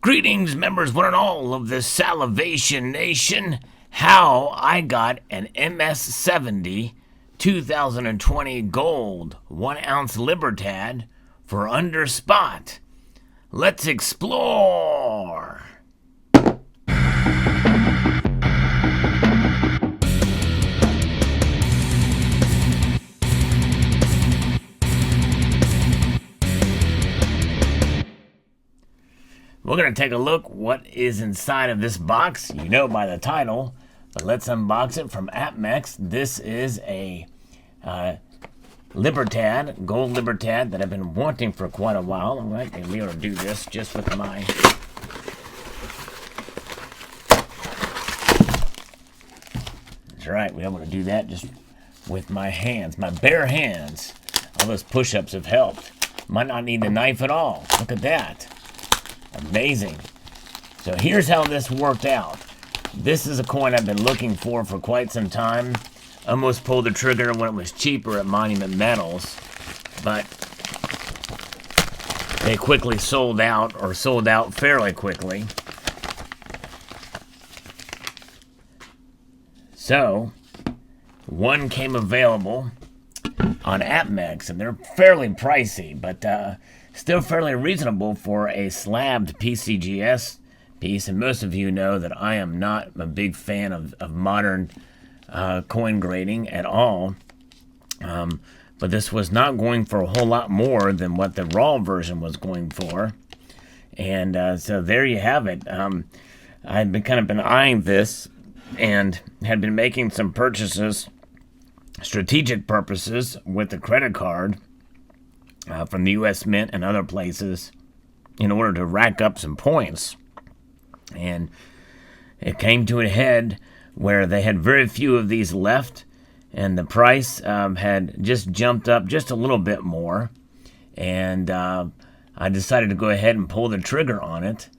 Greetings, members, one and all of the Salivation Nation. How I got an MS70 2020 gold 1 ounce Libertad for under spot. Let's explore. We're going to take a look what is inside of this box. You know by the title, but let's unbox it from AppMex. This is a Libertad, gold Libertad that I've been wanting for quite a while. All right, I'll be able to do this just with my... That's right, we're able to do that just with my hands, my bare hands. All those push-ups have helped. Might not need the knife at all. Look at that. Amazing. So here's how this worked out. This is a coin I've been looking for quite some time. Almost pulled the trigger when it was cheaper at Monument Metals, but they quickly sold out, or sold out fairly quickly. So one came available on AppMex, and they're fairly pricey, but still fairly reasonable for a slabbed PCGS piece. And most of you know that I am not a big fan of modern coin grading at all. But this was not going for a whole lot more than what the raw version was going for. And so there you have it. I've been eyeing this and had been making some purchases, strategic purposes, with the credit card from the U.S. Mint and other places in order to rack up some points. And it came to a head where they had very few of these left, and the price had just jumped up just a little bit more. And I decided to go ahead and pull the trigger on it,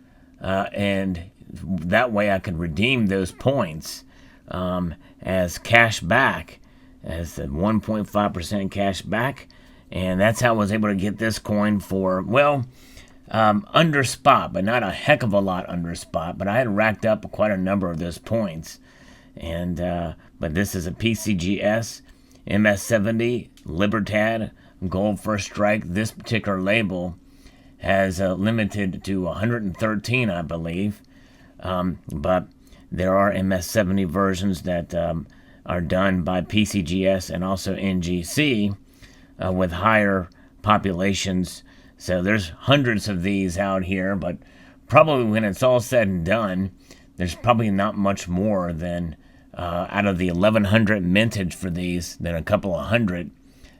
and that way I could redeem those points as cash back, as the 1.5% cash back. And that's how I was able to get this coin for, well, under spot, but not a heck of a lot under spot. But I had racked up quite a number of those points. And but this is a PCGS MS70 Libertad Gold First Strike. This particular label has limited to 113, I believe. But there are MS70 versions that are done by PCGS and also NGC. With higher populations. So there's hundreds of these out here, but probably when it's all said and done, there's probably not much more than out of the 1,100 mintage for these, than a couple of hundred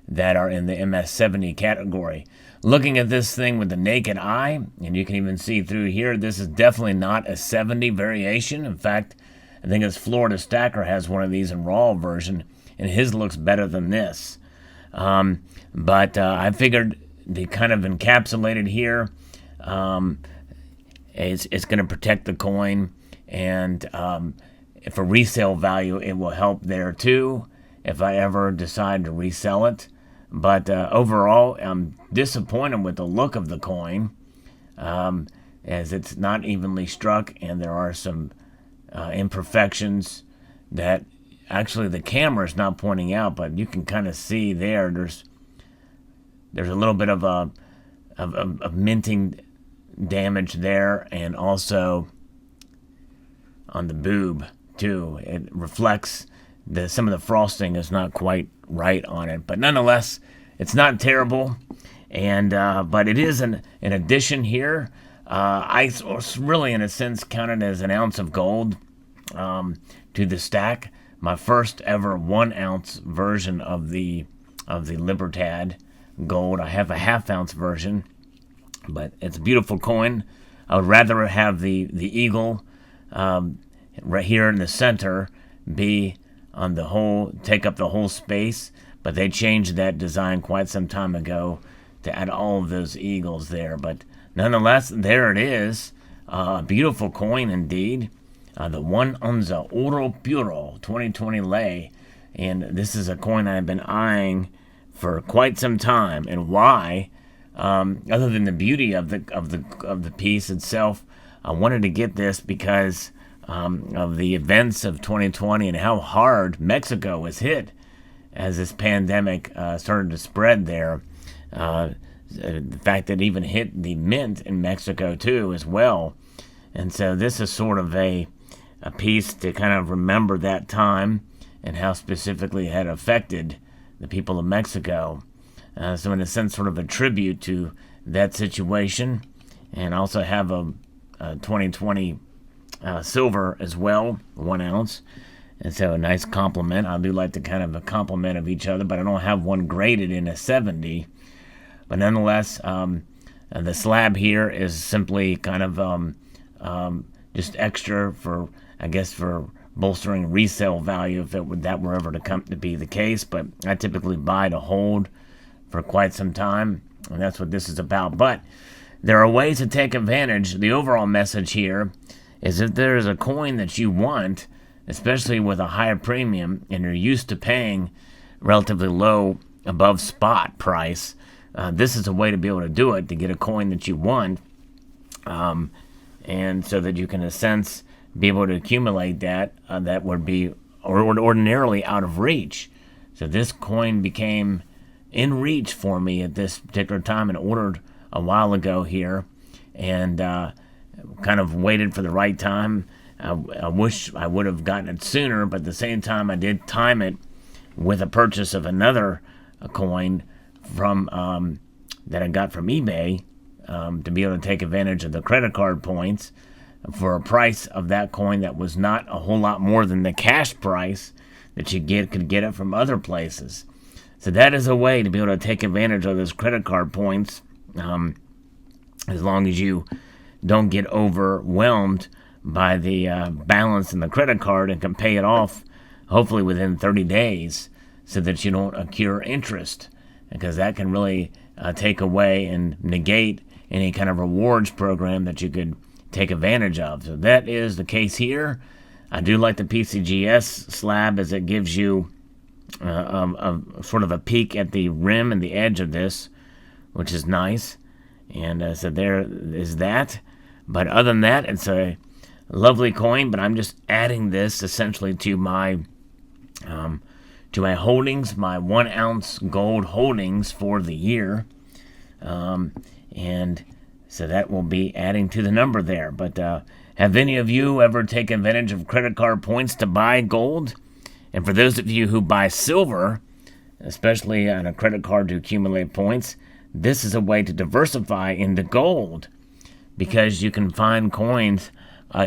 that are in the MS70 category. Looking at this thing with the naked eye, and you can even see through here, this is definitely not a 70 variation. In fact, I think it's Florida Stacker has one of these in raw version, and his looks better than this. But I figured they kind of encapsulated here. It's going to protect the coin, and for resale value, it will help there too if I ever decide to resell it. But overall, I'm disappointed with the look of the coin, as it's not evenly struck, and there are some imperfections that actually the camera is not pointing out, but you can kind of see there. There's a little bit of minting damage there, and also on the boob too. It reflects some of the frosting is not quite right on it, but nonetheless, it's not terrible. And but it is an addition here. I really, in a sense, counted as an ounce of gold to the stack. My first ever 1 ounce version of the Libertad gold. I have a half-ounce version, but it's a beautiful coin. I would rather have the eagle right here in the center be on the whole, take up the whole space, but they changed that design quite some time ago to add all of those eagles there. But nonetheless, there it is. Beautiful coin indeed. The 1 Onza Oro Puro 2020 lei, and this is a coin I've been eyeing for quite some time. And why? Other than the beauty of the piece itself, I wanted to get this because of the events of 2020 and how hard Mexico was hit as this pandemic started to spread there. The fact that it even hit the mint in Mexico too as well. And so this is sort of a piece to kind of remember that time and how specifically it had affected the people of Mexico. So in a sense, sort of a tribute to that situation. And also have a 2020 silver as well, 1 ounce. And so a nice compliment. I do like to kind of a compliment of each other, but I don't have one graded in a 70. But nonetheless, the slab here is simply kind of just extra for, I guess, for bolstering resale value if that were ever to come to be the case. But I typically buy to hold for quite some time, and that's what this is about. But there are ways to take advantage. The overall message here is if there is a coin that you want, especially with a higher premium, and you're used to paying relatively low above spot price, this is a way to be able to do it, to get a coin that you want, and so that you can, in a sense, be able to accumulate that would be ordinarily out of reach. So this coin became in reach for me at this particular time, and ordered a while ago here, and kind of waited for the right time. I wish I would have gotten it sooner, but at the same time I did time it with a purchase of another coin from that I got from eBay to be able to take advantage of the credit card points for a price of that coin that was not a whole lot more than the cash price that you could get it from other places. So that is a way to be able to take advantage of those credit card points, as long as you don't get overwhelmed by the balance in the credit card and can pay it off hopefully within 30 days so that you don't accrue interest, because that can really take away and negate any kind of rewards program that you could take advantage of. So that is the case here. I do like the PCGS slab, as it gives you a sort of a peek at the rim and the edge of this, which is nice. And so there is that. But other than that, it's a lovely coin. But I'm just adding this essentially to my holdings, my 1 ounce gold holdings for the year. And so that will be adding to the number there. But have any of you ever taken advantage of credit card points to buy gold? And for those of you who buy silver, especially on a credit card to accumulate points, this is a way to diversify into gold, because you can find coins,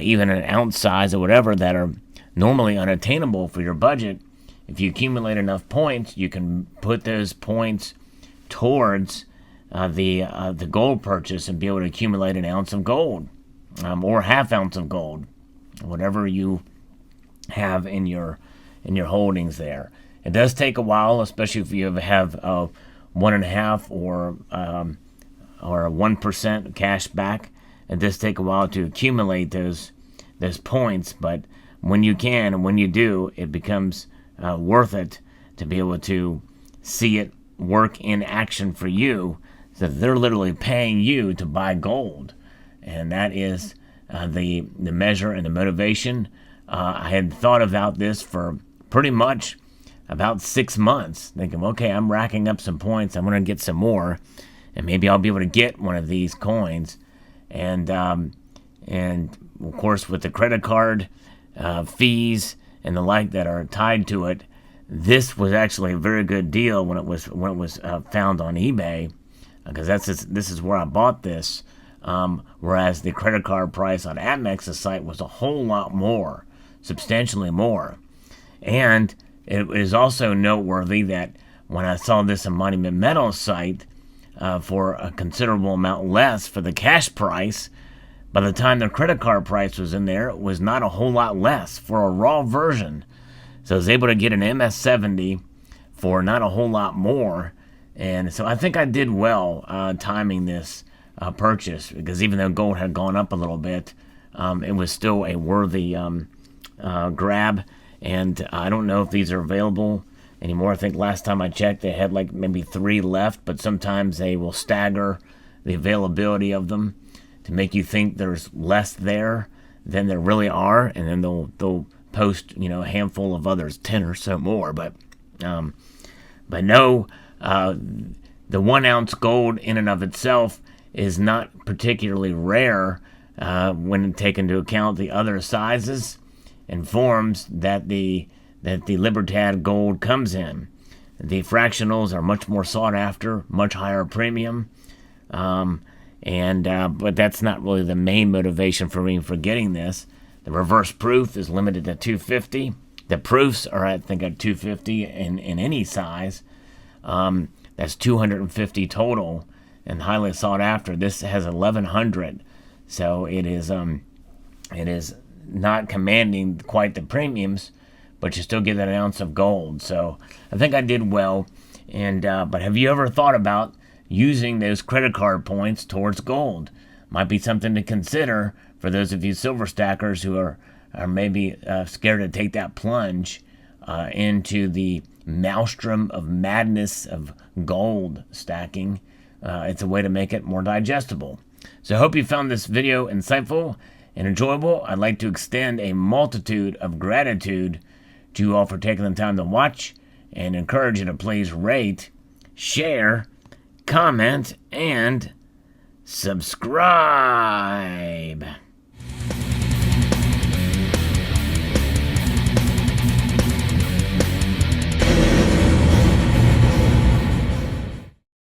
even an ounce size or whatever, that are normally unattainable for your budget. If you accumulate enough points, you can put those points towards the gold purchase and be able to accumulate an ounce of gold, or half ounce of gold, whatever you have in your holdings there. It does take a while, especially if you have 1.5 or 1% cash back. It does take a while to accumulate those points, but when you can and when you do, it becomes worth it to be able to see it work in action for you. So they're literally paying you to buy gold, and that is the measure and the motivation. I had thought about this for pretty much about 6 months, thinking, okay, I'm racking up some points, I'm going to get some more, and maybe I'll be able to get one of these coins. And of course, with the credit card fees and the like that are tied to it, this was actually a very good deal when it was found on eBay, because this is where I bought this. Whereas the credit card price on Apmex's site was a whole lot more, substantially more. And it is also noteworthy that when I saw this on Monument Metal's site for a considerable amount less for the cash price, by the time the credit card price was in there, it was not a whole lot less for a raw version. So I was able to get an MS70 for not a whole lot more. And so I think I did well timing this purchase, because even though gold had gone up a little bit, it was still a worthy grab. And I don't know if these are available anymore. I think last time I checked, they had like maybe 3 left, but sometimes they will stagger the availability of them. to make you think there's less there than there really are, and then they'll post, you know, a handful of others, 10 or so more. But no, the 1 ounce gold in and of itself is not particularly rare when taken into account the other sizes and forms that the Libertad gold comes in. The fractionals are much more sought after, much higher premium, but that's not really the main motivation for me for getting this. The reverse proof is limited to 250. The proofs are, I think, at 250 in any size. That's 250 total and highly sought after. This has 1100, so it is not commanding quite the premiums, but you still get an ounce of gold. So I think I did well. And but have you ever thought about using those credit card points towards gold? Might be something to consider for those of you silver stackers who are maybe scared to take that plunge into the maelstrom of madness of gold stacking. It's a way to make it more digestible. So I hope you found this video insightful and enjoyable. I'd like to extend a multitude of gratitude to you all for taking the time to watch, and encourage you to please rate, share, comment, and subscribe.